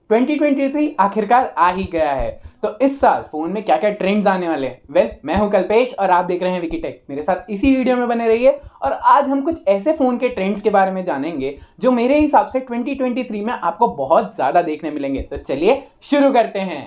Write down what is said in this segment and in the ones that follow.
2023 आखिरकार आ ही गया है। तो इस साल फोन में क्या क्या ट्रेंड्स आने वाले हैं? मैं हूं कल्पेश और आप देख रहे हैं विकीटेक। मेरे साथ इसी वीडियो में बने रहिए और आज हम कुछ ऐसे फोन के ट्रेंड्स के बारे में जानेंगे जो मेरे हिसाब से 2023 में आपको बहुत ज्यादा देखने मिलेंगे। तो चलिए शुरू करते हैं।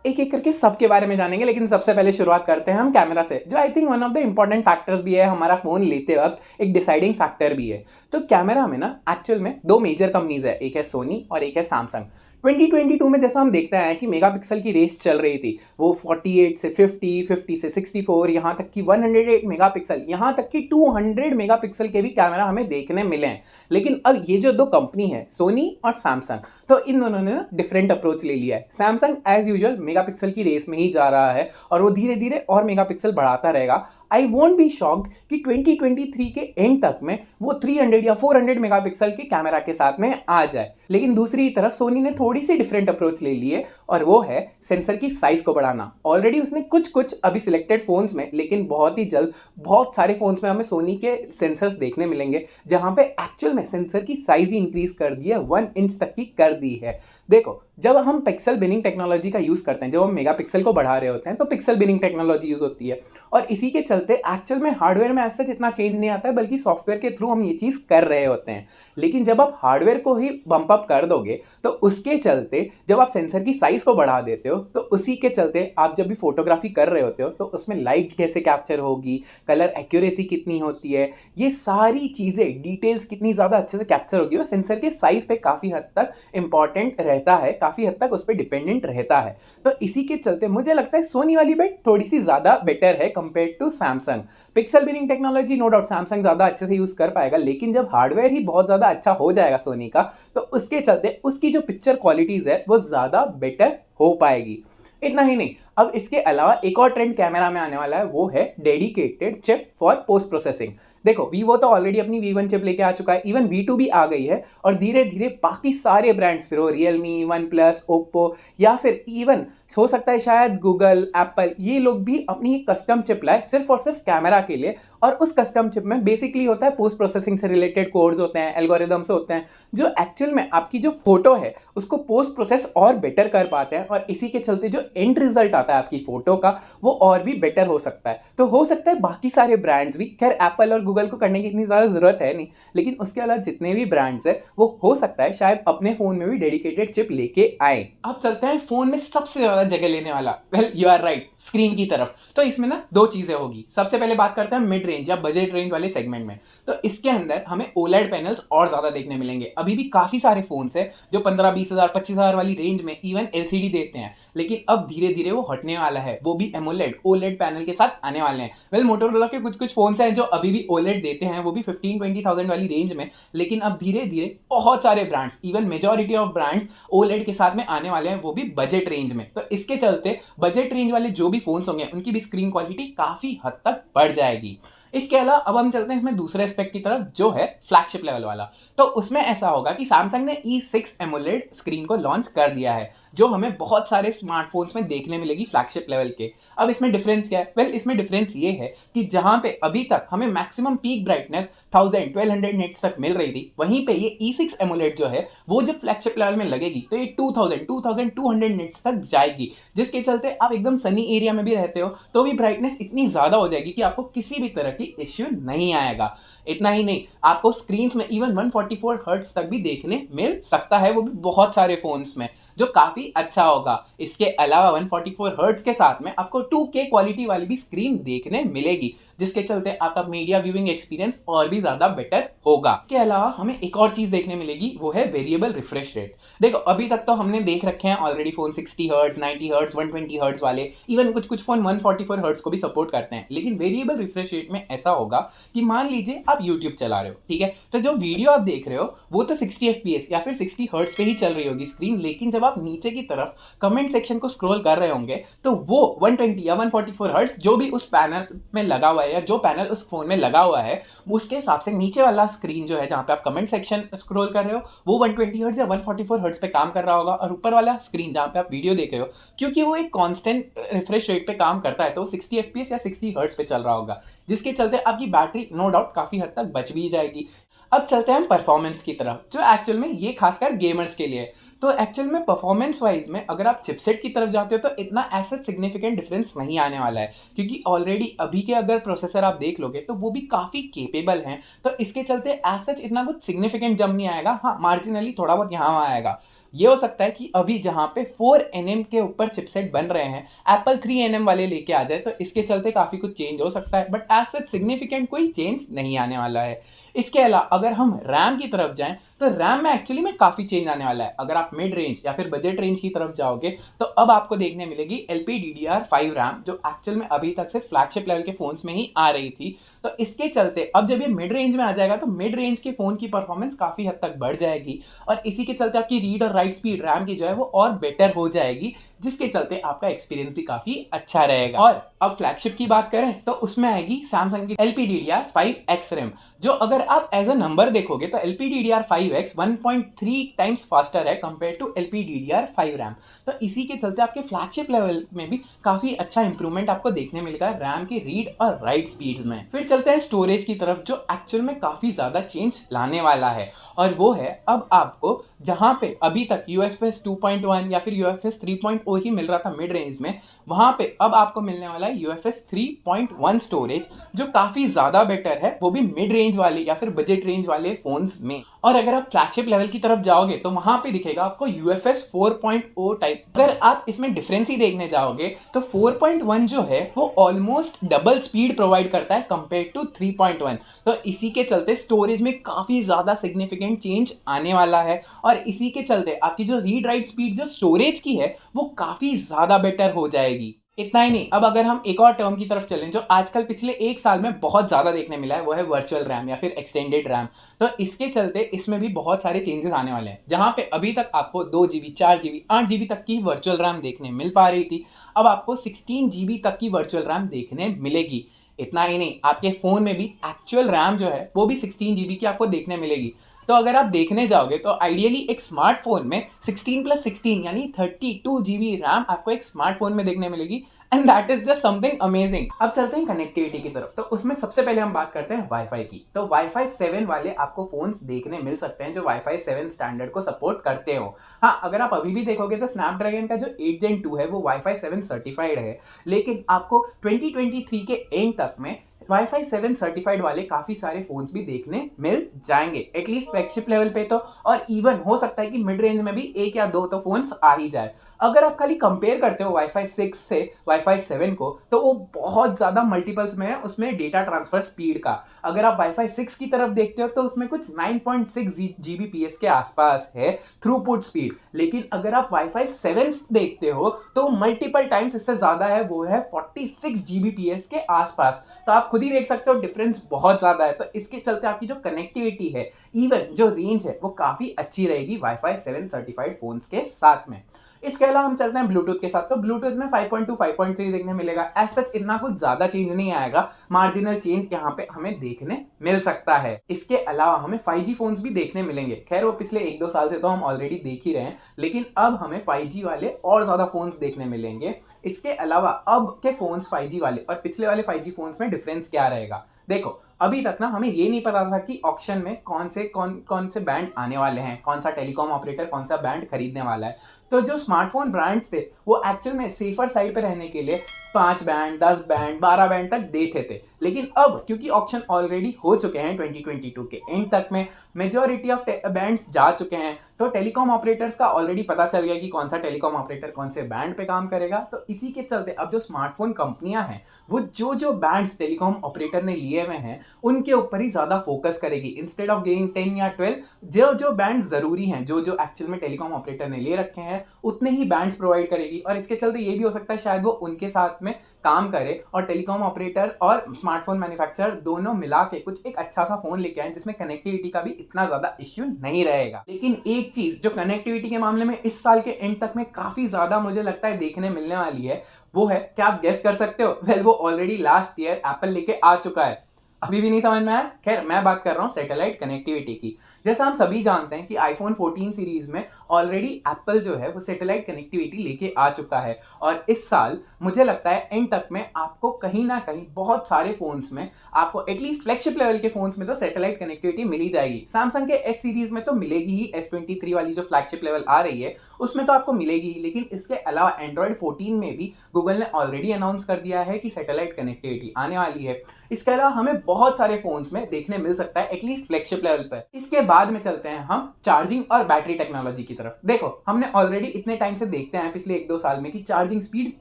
एक एक करके सबके बारे में जानेंगे, लेकिन सबसे पहले शुरुआत करते हैं हम कैमरा से, जो I think one of the important factors भी है, हमारा फोन लेते वक्त एक डिसाइडिंग फैक्टर भी है। तो कैमरा में ना एक्चुअल में दो मेजर कंपनीज है, एक है सोनी और एक है सैमसंग। 2022 में जैसा हम देखते हैं कि मेगापिक्सल की रेस चल रही थी, वो 48 से 50, 50 से 64, यहाँ तक कि 108 मेगापिक्सल, यहाँ तक कि 200 मेगापिक्सल के भी कैमरा हमें देखने मिले हैं। लेकिन अब ये जो दो कंपनी है, सोनी और सैमसंग, तो इन दोनों ने ना डिफरेंट अप्रोच ले लिया है। सैमसंग एज यूजुअल मेगापिक्सल की रेस में ही जा रहा है और वो धीरे धीरे और मेगापिक्सल बढ़ाता रहेगा। आई वोंट बी शॉक्ड कि 2023 के एंड तक में वो 300 या 400 मेगापिक्सल के कैमरा के साथ में आ जाए। लेकिन दूसरी तरफ सोनी ने थोड़ी सी डिफरेंट अप्रोच ले ली है और वो है सेंसर की साइज को बढ़ाना। ऑलरेडी उसने कुछ अभी सिलेक्टेड फोन्स में, लेकिन बहुत ही जल्द बहुत सारे फोन्स में हमें सोनी के सेंसर्स देखने मिलेंगे जहां पे एक्चुअल में सेंसर की साइज ही इंक्रीज कर दी है, 1 इंच तक की कर दी है। देखो, जब हम पिक्सल बिनिंग टेक्नोलॉजी का यूज करते हैं, जब हम मेगापिक्सल को बढ़ा रहे होते हैं, तो पिक्सल बिनिंग टेक्नोलॉजी यूज होती है और इसी के चलते एक्चुअल में हार्डवेयर में ऐसा इतना चेंज नहीं आता है, बल्कि सॉफ्टवेयर के थ्रू हम ये चीज कर रहे होते हैं। लेकिन जब आप हार्डवेयर को ही बम्प अप कर दोगे तो उसके चलते जब आप सेंसर की साइज को बढ़ा देते हो, तो उसी के चलते आप जब भी फोटोग्राफी कर रहे होते हो तो उसमें लाइट कैसे कैप्चर होगी, कलर एक्यूरेसी कितनी होती है, ये सारी चीजें डिटेल्स कितनी ज्यादा अच्छे से कैप्चर होगी, वो सेंसर के साइज पे काफी हद तक इंपॉर्टेंट रहता है, काफी हद तक उस पर डिपेंडेंट रहता है। तो इसी के चलते मुझे लगता है सोनी वाली बेट थोड़ी सी ज्यादा बेटर है compare to Samsung. Pixel binning technology no doubt Samsung ज्यादा अच्छे से यूज कर पाएगा, लेकिन जब हार्डवेयर ही बहुत ज्यादा अच्छा हो जाएगा सोनी का, तो उसके चलते उसकी जो पिक्चर क्वालिटीज है वो ज्यादा बेटर हो पाएगी। इतना ही नहीं, अब इसके अलावा एक और ट्रेंड कैमरा में आने वाला है, वो है dedicated chip for post processing. देखो, वीवो तो ऑलरेडी अपनी V1 चिप लेके आ चुका है, इवन V2 भी आ गई है और धीरे धीरे बाकी सारे ब्रांड्स, फिर वो रियलमी, वन प्लस, ओप्पो या फिर इवन हो सकता है शायद गूगल, एप्पल, ये लोग भी अपनी कस्टम चिप लाए सिर्फ और सिर्फ कैमरा के लिए। और उस कस्टम चिप में बेसिकली होता है पोस्ट प्रोसेसिंग से रिलेटेड कोड्स होते हैं, एल्गोरिदम्स होते हैं, जो एक्चुअल में आपकी जो फोटो है उसको पोस्ट प्रोसेस और बेटर कर पाते हैं और इसी के चलते जो एंड रिजल्ट आता है आपकी फोटो का वो और भी बेटर हो सकता है। तो हो सकता है बाकी सारे ब्रांड्स भी, खैर एप्पल और गूगल को करने की इतनी ज़्यादा ज़रूरत है नहीं, लेकिन उसके अलावा जितने भी ब्रांड्स है वो हो सकता है शायद अपने फ़ोन में भी डेडिकेटेड चिप लेके आए। अब चलते हैं फ़ोन में सबसे ज़्यादा जगह लेने वाला, well you are right, screen की तरफ। तो इसमें ना दो चीज़ें होगी। सबसे पहले बात करते हैं मिड रेंज या बजट रेंज वाले सेगमेंट में। तो इसके अंदर हमें ओलेड पैनल्स और ज़्यादा देखने मिलेंगे। अभी भी काफ़ी सारे फ़ोन्स हैं जो 15-20 हज़ार 25 हज़ार वाली रेंज में इवन LCD देते हैं, लेकिन अब धीरे धीरे वो हटने वाला है, वो भी एमोलेड ओलेड पैनल के साथ आने वाले हैं। वेल मोटोरोला के कुछ फोन्स हैं जो अभी भी ओलेड देते हैं, वो भी 15-20,000 वाली रेंज में, लेकिन अब धीरे धीरे बहुत सारे brands, even majority of brands OLED के साथ में आने वाले हैं, वो भी बजट रेंज में। तो इसके चलते बजट रेंज वाले जो भी फोन्स होंगे उनकी भी स्क्रीन क्वालिटी काफी हद तक बढ़ जाएगी। इसके अलावा अब हम चलते हैं इसमें दूसरे एस्पेक्ट की तरफ, जो है फ्लैगशिप लेवल वाला। तो उसमें ऐसा होगा कि सैमसंग ने E6 एमोलेड स्क्रीन को लॉन्च कर दिया है, जो हमें बहुत सारे स्मार्टफोन्स में देखने मिलेगी फ्लैगशिप लेवल के। अब इसमें डिफरेंस क्या है? वेल इसमें डिफरेंस ये है कि जहां पे अभी तक हमें मैक्सिमम पीक ब्राइटनेस 1000-1200 निट्स तक मिल रही थी, वहीं पे ये E6 एमोलेड जो है वो जब फ्लैगशिप लेवल में लगेगी तो ये 2200 निट्स तक जाएगी, जिसके चलते आप एकदम सनी एरिया में भी रहते हो तो भी ब्राइटनेस इतनी ज्यादा हो जाएगी कि आपको किसी भी तरह की इश्यू नहीं आएगा। इतना ही नहीं, आपको स्क्रीन्स में इवन 144 हर्ट्ज तक भी देखने मिल सकता है, वो भी बहुत सारे फोन्स में, जो काफी अच्छा होगा। इसके अलावा 144 हर्ट्ज के साथ में आपको 2K क्वालिटी वाली भी स्क्रीन देखने मिलेगी, जिसके चलते आपका मीडिया व्यूइंग एक्सपीरियंस और भी ज्यादा बेटर होगा। इसके अलावा हमें एक और चीज देखने मिलेगी, वो है वेरिएबल रिफ्रेश रेट। देखो, अभी तक तो हमने देख रखे हैं already phone 60 hertz, 90 hertz, 120 hertz वाले, इवन कुछ फोन 144 हर्ट्ज को भी सपोर्ट करते हैं। लेकिन वेरिएबल रिफ्रेश रेट में ऐसा होगा कि मान लीजिए आप YouTube चला रहे हो, ठीक है, तो जो वीडियो आप देख रहे हो वो तो 60 FPS या फिर 60 हर्ट्ज पे ही चल रही होगी स्क्रीन, लेकिन जब आप नीचे की तरफ कमेंट सेक्शन को स्क्रॉल कर रहे होंगे तो वो 120 या 144 हर्ट्ज जो भी उस पैनल में लगा हुआ है या जो पैनल उस फोन में लगा हुआ है, उसके हिसाब से नीचे वाला स्क्रीन जो है जहां पे आप कमेंट सेक्शन स्क्रॉल कर रहे हो वो 120 हर्ट्ज या 144 हर्ट्ज पे काम कर रहा होगा, और ऊपर वाला स्क्रीन जहां पे आप वीडियो देख रहे हो, क्योंकि वो एक कांस्टेंट रिफ्रेश रेट पे काम करता है, तो 60 FPS या 60 हर्ट्ज पे चल रहा होगा, जिसके चलते आपकी बैटरी नो डाउट काफी हद तक बच भी जाएगी। अब चलते हैं परफॉर्मेंस की तरफ, जो एक्चुअल में ये खासकर गेमर्स के लिए है। तो एक्चुअल में परफॉर्मेंस वाइज में अगर आप चिपसेट की तरफ जाते हो तो इतना ऐसा सिग्निफिकेंट डिफरेंस नहीं आने वाला है, क्योंकि ऑलरेडी अभी के अगर प्रोसेसर आप देख लोगे तो वो भी काफ़ी केपेबल हैं। तो इसके चलते एज सच इतना कुछ सिग्निफिकेंट जंप नहीं आएगा। हाँ, मार्जिनली थोड़ा बहुत यहाँ वहाँ आएगा। ये हो सकता है कि अभी जहाँ पे 4nm के ऊपर चिपसेट बन रहे हैं, एप्पल 3nm वाले लेके आ जाए, तो इसके चलते काफ़ी कुछ चेंज हो सकता है, बट एज सच सिग्निफिकेंट कोई चेंज नहीं आने वाला है। इसके अलावा अगर हम रैम की तरफ जाएं तो रैम में एक्चुअली में काफ़ी चेंज आने वाला है। अगर आप मिड रेंज या फिर बजट रेंज की तरफ जाओगे तो अब आपको देखने मिलेगी LPDDR5 रैम, जो एक्चुअल में अभी तक से फ्लैगशिप लेवल के फ़ोन्स में ही आ रही थी। तो इसके चलते अब जब ये मिड रेंज में आ जाएगा तो मिड रेंज के फ़ोन की परफॉर्मेंस काफ़ी हद तक बढ़ जाएगी, और इसी के चलते आपकी रीड और राइट स्पीड रैम की जो है वो और बेटर हो जाएगी, जिसके चलते आपका एक्सपीरियंस भी काफ़ी अच्छा रहेगा। और अब फ्लैगशिप की बात करें तो उसमें आएगी सैमसंग की LPDDR5X रैम, जो अगर आप एज अ नंबर देखोगे तो LPDDR5X 1.3 टाइम्स फास्टर है कंपेयर टू LPDDR5 रैम। तो इसी के चलते आपके फ्लैगशिप लेवल में भी काफ़ी अच्छा इंप्रूवमेंट आपको देखने मिलेगा रैम की रीड और राइट स्पीड्स में। फिर चलते हैं स्टोरेज की तरफ, जो एक्चुअल में काफ़ी ज़्यादा चेंज लाने वाला है, और वो है अब आपको जहाँ पे अभी तक UFS 2.1 या फिर UFS 3.0 ही मिल रहा था मिड रेंज में, वहाँ पे अब आपको मिलने वाला है UFS 3.1 स्टोरेज, जो काफ़ी ज़्यादा बेटर है, वो भी मिड रेंज वाले या फिर बजट रेंज वाले फोन्स में। और अगर आप फ्लैगशिप लेवल की तरफ जाओगे तो वहाँ पे दिखेगा आपको UFS 4.0 टाइप। अगर आप इसमें डिफरेंस ही देखने जाओगे तो 4.1 जो है वो ऑलमोस्ट डबल स्पीड प्रोवाइड करता है कंपेयर टू 3.1। तो इसी के चलते स्टोरेज में काफ़ी ज़्यादा सिग्निफिकेंट चेंज आने वाला है, और इसी के चलते आपकी जो रीड राइट स्पीड जो स्टोरेज की है वो काफ़ी ज़्यादा बेटर हो जाएगी। इतना ही नहीं, अब अगर हम एक और टर्म की तरफ चलें जो आजकल पिछले एक साल में बहुत ज़्यादा देखने मिला है, वो है वर्चुअल रैम या फिर एक्सटेंडेड रैम। तो इसके चलते इसमें भी बहुत सारे चेंजेस आने वाले हैं। जहाँ पे अभी तक आपको 2 GB 4 GB 8 GB तक की वर्चुअल रैम देखने मिल पा रही थी, अब आपको 16 GB तक की वर्चुअल रैम देखने मिलेगी। इतना ही नहीं, आपके फ़ोन में भी एक्चुअल रैम जो है वो भी 16 GB की आपको देखने मिलेगी। तो अगर आप देखने जाओगे तो आइडियली एक स्मार्टफोन में 16+16 यानी 32 GB रैम आपको एक स्मार्टफोन में देखने मिलेगी, and that is just something amazing. अब चलते हैं कनेक्टिविटी की तरफ, तो उसमें सबसे पहले हम बात करते हैं वाईफाई की। तो वाईफाई 7 वाले आपको फोन्स देखने मिल सकते हैं जो वाईफाई 7 स्टैंडर्ड को सपोर्ट करते हो। हाँ, अगर आप अभी भी देखोगे तो स्नैपड्रैगन का जो 8 Gen 2 है वो वाईफाई 7 सर्टिफाइड है, लेकिन आपको 2023 के एंड तक में वाईफाई 7 सर्टिफाइड वाले काफ़ी सारे फोन्स भी देखने मिल जाएंगे, एटलीस्ट फ्लैगशिप लेवल पे तो, और इवन हो सकता है कि मिड रेंज में भी एक या दो तो फोन्स आ ही जाए। अगर आप खाली कंपेयर करते हो वाईफाई 6 से वाईफाई 7 को, तो वो बहुत ज़्यादा मल्टीपल्स में है उसमें डेटा ट्रांसफर स्पीड का। अगर आप वाईफाई 6 की तरफ देखते हो तो उसमें कुछ 9.6 Gbps के आसपास है थ्रूपुट स्पीड, लेकिन अगर आप वाईफाई 7 देखते हो तो मल्टीपल टाइम्स इससे ज़्यादा है, वो है 46 Gbps के आसपास। तो आप खुद ही देख सकते हो डिफरेंस बहुत ज़्यादा है। तो इसके चलते आपकी जो कनेक्टिविटी है, इवन जो रेंज है, वो काफ़ी अच्छी रहेगी वाईफाई 7 सर्टिफाइड फोन्स के साथ में। इसके अलावा हम चलते हैं ब्लूटूथ के साथ, तो ब्लूटूथ में 5.2 5.3 देखने मिलेगा। एज सच इतना कुछ ज़्यादा चेंज नहीं आएगा, मार्जिनल चेंज यहाँ पे हमें देखने मिल सकता है। इसके अलावा हमें 5G फोन्स भी देखने मिलेंगे। खैर वो पिछले 1-2 साल से तो हम ऑलरेडी देख ही रहे हैं, लेकिन अब हमें 5G वाले और ज़्यादा फोन्स देखने मिलेंगे। इसके अलावा अब के फोन्स 5G वाले और पिछले वाले 5G फोन्स में डिफरेंस क्या रहेगा। देखो, अभी तक ना हमें ये नहीं पता था कि ऑक्शन में कौन से बैंड आने वाले हैं, कौन सा टेलीकॉम ऑपरेटर कौन सा बैंड खरीदने वाला है। तो जो स्मार्टफोन ब्रांड्स थे वो एक्चुअल में सेफर साइड पे रहने के लिए 5 बैंड 10 बैंड 12 बैंड तक देते थे, लेकिन अब क्योंकि ऑक्शन ऑलरेडी हो चुके हैं 2022 के एंड तक में, मेजॉरिटी ऑफ बैंड्स जा चुके हैं, तो टेलीकॉम ऑपरेटर्स का ऑलरेडी पता चल गया कि कौन सा टेलीकॉम ऑपरेटर कौन से बैंड पे काम करेगा। तो इसी के चलते अब जो स्मार्टफोन कंपनियां हैं वो जो बैंड्स टेलीकॉम ऑपरेटर ने लिए हुए हैं उनके ऊपर ही ज़्यादा फोकस करेगी। इंस्टेड ऑफ गेइंग 10 या 12 जो बैंड ज़रूरी हैं, जो एक्चुअल में टेलीकॉम ऑपरेटर ने ले रखे हैं, उतने ही बैंड्स प्रोवाइड करेगी। और इसके चलते ये भी हो सकता है शायद वो उनके साथ में काम करे और टेलीकॉम ऑपरेटर और स्मार्टफोन मैन्युफैक्चरर दोनों मिला के कुछ एक अच्छा सा फोन लेके आए जिसमें कनेक्टिविटी का भी इतना ज़्यादा इश्यू नहीं रहेगा। लेकिन एक चीज़ जो कनेक्टिविटी के मामले में इस साल के एंड तक में काफ़ी ज़्यादा मुझे लगता है देखने मिलने वाली है, वो है, क्या आप गेस कर सकते हो? वेल, वो ऑलरेडी लास्ट ईयर एप्पल लेके आ चुका है। अभी भी नहीं समझ में आया? खैर, मैं बात कर रहा हूँ सैटेलाइट कनेक्टिविटी की। जैसा हम सभी जानते हैं कि आईफोन 14 सीरीज में ऑलरेडी एप्पल जो है वो सैटेलाइट कनेक्टिविटी लेके आ चुका है, और इस साल मुझे लगता है एंड तक में आपको कहीं ना कहीं बहुत सारे फोन्स में, आपको एटलीस्ट फ्लैगशिप लेवल के फोन्स में तो सैटेलाइट कनेक्टिविटी मिल ही जाएगी। सैमसंग के एस सीरीज में तो मिलेगी ही, S23 वाली जो फ्लैगशिप लेवल आ रही है उसमें तो आपको मिलेगी ही, लेकिन इसके अलावा एंड्रॉयड 14 में भी गूगल ने ऑलरेडी अनाउंस कर दिया है कि सैटेलाइट कनेक्टिविटी आने वाली है। इसके अलावा हमें बहुत सारे फोन्स में देखने मिल सकता है, एटलीस्ट फ्लैगशिप लेवल पर। इसके बाद में चलते हैं हम चार्जिंग और बैटरी टेक्नोलॉजी की तरफ। देखो, हमने ऑलरेडी इतने टाइम से देखते हैं पिछले 1-2 साल में कि चार्जिंग स्पीड्स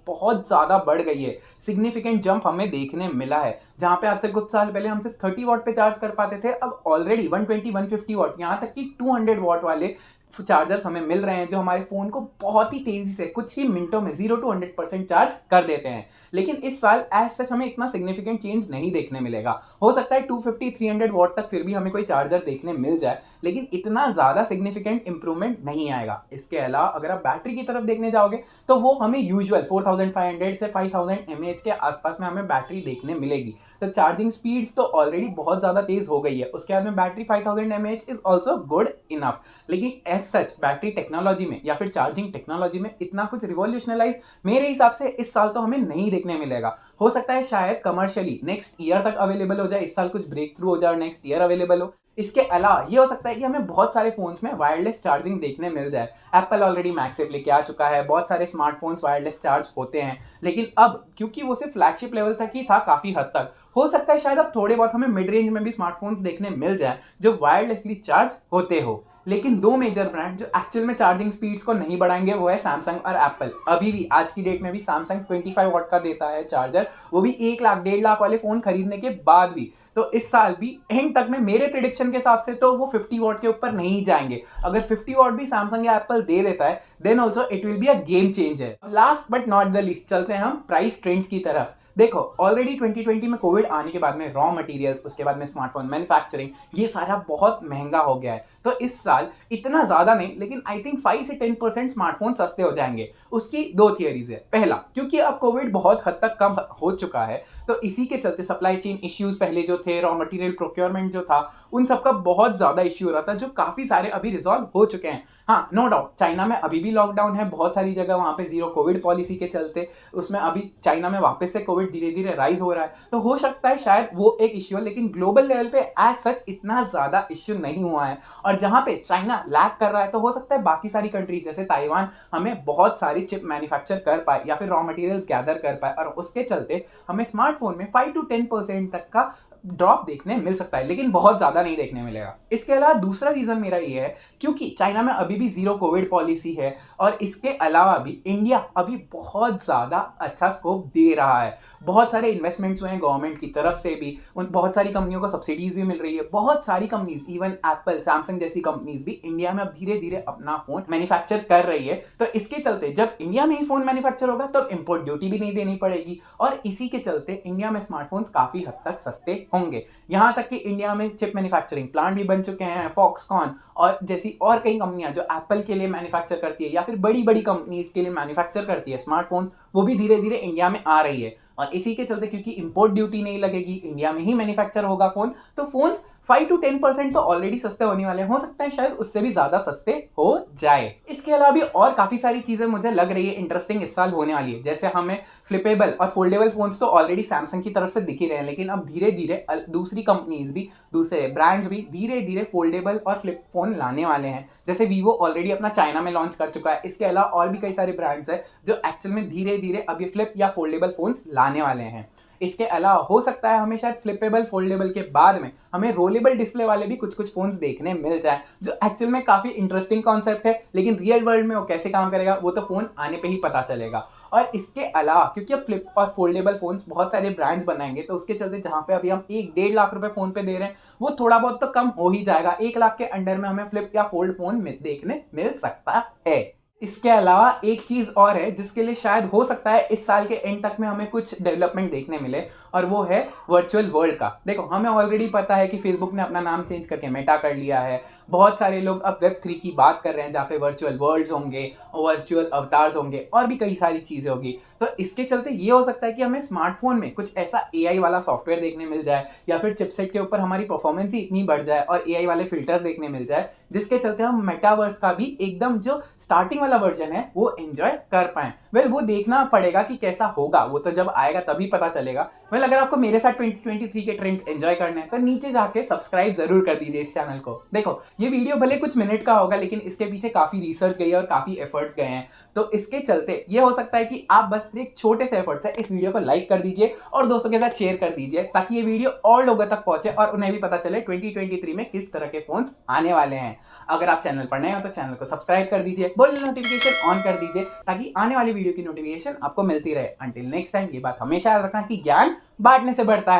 बहुत ज्यादा बढ़ गई है। सिग्निफिकेंट जंप हमें देखने मिला है, जहां पे आज से कुछ साल पहले हम सिर्फ 30 वॉट पे चार्ज कर पाते थे, अब ऑलरेडी 120, 150 वॉट, यहाँ तक कि 200 वॉट वाले चार्जर्स हमें मिल रहे हैं, जो हमारे फोन को बहुत ही तेजी से कुछ ही मिनटों में 0 to 100% चार्ज कर देते हैं। लेकिन इस साल एज सच हमें इतना सिग्निफिकेंट चेंज नहीं देखने मिलेगा। हो सकता है 250, 300 वॉट तक फिर भी हमें कोई चार्जर देखने मिल जाए, लेकिन इतना ज्यादा सिग्निफिकेंट इंप्रूवमेंट नहीं आएगा। इसके अलावा अगर आप बैटरी की तरफ देखने जाओगे तो वो हमें यूजुअल 4500 से 5000 mAh के आसपास में हमें बैटरी देखने मिलेगी। तो चार्जिंग स्पीड्स तो ऑलरेडी बहुत ज्यादा तेज हो गई है, उसके बाद में battery 5000 mAh is also good enough. लेकिन एज सच बैटरी टेक्नोलॉजी में या फिर चार्जिंग टेक्नोलॉजी में इतना कुछ रिवॉल्यूशनलाइज मेरे हिसाब से इस साल तो हमें नहीं देखने मिलेगा। हो सकता है शायद कमर्शियली नेक्स्ट ईयर तक अवेलेबल हो जाए, इस साल कुछ ब्रेक थ्रू हो जाए और नेक्स्ट ईयर अवेलेबल हो। इसके अलावा ये हो सकता है कि हमें बहुत सारे फोन्स में वायरलेस चार्जिंग देखने मिल जाए। एप्पल ऑलरेडी मैगसेफ लेके आ चुका है, बहुत सारे स्मार्टफोन्स वायरलेस चार्ज होते हैं, लेकिन अब क्योंकि वो सिर्फ फ्लैगशिप लेवल तक ही था काफी हद तक, हो सकता है शायद अब थोड़े बहुत हमें मिड रेंज में भी स्मार्टफोन्स देखने मिल जाए जो वायरलेसली चार्ज होते हो। लेकिन दो मेजर ब्रांड जो एक्चुअल में चार्जिंग स्पीड्स को नहीं बढ़ाएंगे वो है सैमसंग और एप्पल। अभी भी आज की डेट में भी सैमसंग 25 वॉट का देता है चार्जर, वो भी 1 लाख 1.5 लाख वाले फोन खरीदने के बाद भी। तो इस साल भी एंड तक में मेरे प्रेडिक्शन के हिसाब से तो वो 50 वॉट के ऊपर नहीं जाएंगे। अगर 50 वॉट भी सैमसंग या एप्पल दे देता है then also it will be a game changer. Last but not the least चलते हैं हम प्राइस ट्रेंड्स की तरफ। देखो, ऑलरेडी 2020 में कोविड आने के बाद में रॉ मटेरियल्स, उसके बाद में स्मार्टफोन मैन्युफैक्चरिंग, ये सारा बहुत महंगा हो गया है। तो इस साल इतना ज्यादा नहीं, लेकिन आई थिंक 5 से 10% स्मार्टफोन सस्ते हो जाएंगे। उसकी दो थियरीज है। पहला, क्योंकि अब कोविड बहुत हद तक कम हो चुका है, तो इसी के चलते सप्लाई चेन इश्यूज पहले जो थे, रॉ मटेरियल प्रोक्योरमेंट जो था, उन सबका बहुत ज्यादा इश्यू हो रहा था, जो काफी सारे अभी रिजॉल्व हो चुके हैं। हाँ, नो डाउट चाइना में अभी भी लॉकडाउन है बहुत सारी जगह, वहां पे जीरो कोविड पॉलिसी के चलते उसमें अभी चाइना में वापस से कोविड धीरे धीरे राइज हो रहा है, तो हो सकता है शायद वो एक इश्यू है, लेकिन ग्लोबल लेवल पे एज सच इतना ज्यादा इश्यू नहीं हुआ है। और जहां पे चाइना लैग कर रहा है, तो हो सकता है बाकी सारी कंट्रीज जैसे ताइवान हमें बहुत सारी चिप मैन्युफैक्चर कर पाए या फिर रॉ मटेरियल्स गैदर कर पाए, और उसके चलते हमें स्मार्टफोन में 5 to 10% तक का ड्रॉप देखने मिल सकता है, लेकिन बहुत ज्यादा नहीं देखने मिलेगा। इसके अलावा दूसरा रीजन मेरा ये है, क्योंकि चाइना में अभी भी जीरो कोविड पॉलिसी है, और इसके अलावा भी इंडिया अभी बहुत ज्यादा अच्छा स्कोप दे रहा है। बहुत सारे इन्वेस्टमेंट्स हुए हैं गवर्नमेंट की तरफ से भी, उन बहुत सारी कंपनियों को सब्सिडीज भी मिल रही है। बहुत सारी कंपनीज, इवन एप्पल, सैमसंग जैसी कंपनीज भी इंडिया में अब धीरे धीरे अपना फोन मैन्युफैक्चर कर रही है। तो इसके चलते जब इंडिया में ही फोन मैन्युफैक्चर होगा तब इंपोर्ट ड्यूटी भी नहीं देनी पड़ेगी, और इसी के चलते इंडिया में स्मार्टफोन्स काफी हद तक सस्ते होंगे। यहां तक कि इंडिया में चिप मैन्युफैक्चरिंग प्लांट भी बन चुके हैं, फॉक्सकॉन और जैसी और कई कंपनियां जो एप्पल के लिए मैन्युफैक्चर करती है या फिर बड़ी बड़ी कंपनीज के लिए मैन्युफैक्चर करती है स्मार्टफोन, वो भी धीरे धीरे इंडिया में आ रही है। और इसी के चलते क्योंकि इंपोर्ट ड्यूटी नहीं लगेगी, इंडिया में ही मैन्युफैक्चर होगा फोन, तो फोन 5 to 10% तो ऑलरेडी सस्ते होने वाले हैं, हो सकता है शायद उससे भी ज्यादा सस्ते हो जाए। इसके अलावा भी और काफी सारी चीजें मुझे लग रही है इंटरेस्टिंग इस साल होने वाली है। जैसे हमें फ्लिपेबल और फोल्डेबल फोन्स तो ऑलरेडी सैमसंग की तरफ से दिख ही रहे हैं, लेकिन अब धीरे धीरे दूसरी कंपनीज भी, दूसरे ब्रांड्स भी धीरे धीरे फोल्डेबल और फ्लिप फोन लाने वाले हैं। जैसे वीवो ऑलरेडी अपना चाइना में लॉन्च कर चुका है। इसके अलावा और भी कई सारे ब्रांड्स हैं जो एक्चुअल में धीरे धीरे अभी फ्लिप या फोल्डेबल फोन्स लाने वाले हैं। इसके अलावा हो सकता है हमें शायद फ्लिपेबल फोल्डेबल के बाद में हमें रोलेबल डिस्प्ले वाले भी कुछ कुछ फोन्स देखने मिल जाए, जो एक्चुअल में काफी इंटरेस्टिंग कॉन्सेप्ट है, लेकिन रियल वर्ल्ड में वो कैसे काम करेगा वो तो फोन आने पे ही पता चलेगा। और इसके अलावा क्योंकि अब फ्लिप और फोल्डेबल फोन्स बहुत सारे ब्रांड्स बनाएंगे, तो उसके चलते जहां पे अभी हम 1-1.5 लाख रुपए फोन पे दे रहे हैं, वो थोड़ा बहुत तो कम हो ही जाएगा। 1 लाख के अंडर में हमें फ्लिप या फोल्ड फोन देखने मिल सकता है। इसके अलावा एक चीज़ और है जिसके लिए शायद हो सकता है इस साल के एंड तक में हमें कुछ डेवलपमेंट देखने मिले, और वो है वर्चुअल वर्ल्ड का। देखो, हमें ऑलरेडी पता है कि फेसबुक ने अपना नाम चेंज करके मेटा कर लिया है। बहुत सारे लोग अब वेब 3 की बात कर रहे हैं, जहाँ पे वर्चुअल वर्ल्ड्स होंगे, वर्चुअल अवतार्स होंगे और भी कई सारी चीज़ें होगी। तो इसके चलते ये हो सकता है कि हमें स्मार्टफोन में कुछ ऐसा एआई वाला सॉफ्टवेयर देखने मिल जाए, या फिर चिपसेट के ऊपर हमारी परफॉर्मेंस ही इतनी बढ़ जाए और एआई वाले फिल्टर्स देखने मिल जाए, जिसके चलते हम मेटावर्स का भी एकदम जो स्टार्टिंग वाला वर्जन है वो एंजॉय कर पाए। वेल, वो देखना पड़ेगा कि कैसा होगा, वो तो जब आएगा तभी पता चलेगा। वेल, अगर आपको मेरे साथ 2023 के ट्रेंड्स एंजॉय करने हैं तो नीचे जाके सब्सक्राइब जरूर कर दीजिए इस चैनल को। देखो, ये वीडियो भले कुछ मिनट का होगा, लेकिन इसके पीछे काफी रिसर्च गई है और काफी एफर्ट्स गए हैं। तो इसके चलते ये हो सकता है कि आप बस एक छोटे से एफर्ट से इस वीडियो को लाइक कर दीजिए और दोस्तों के साथ शेयर कर दीजिए, ताकि ये वीडियो और लोगों तक पहुंचे और उन्हें भी पता चले 2023 में किस तरह के फोन्स आने वाले हैं। अगर आप चैनल पर नए हो तो चैनल को सब्सक्राइब कर दीजिए, बेल नोटिफिकेशन ऑन कर दीजिए, ताकि आने वाली वीडियो की नोटिफिकेशन आपको मिलती रहे। अंटिल नेक्स्ट टाइम, ये बात हमेशा याद रखना कि ज्ञान बांटने से बढ़ता है।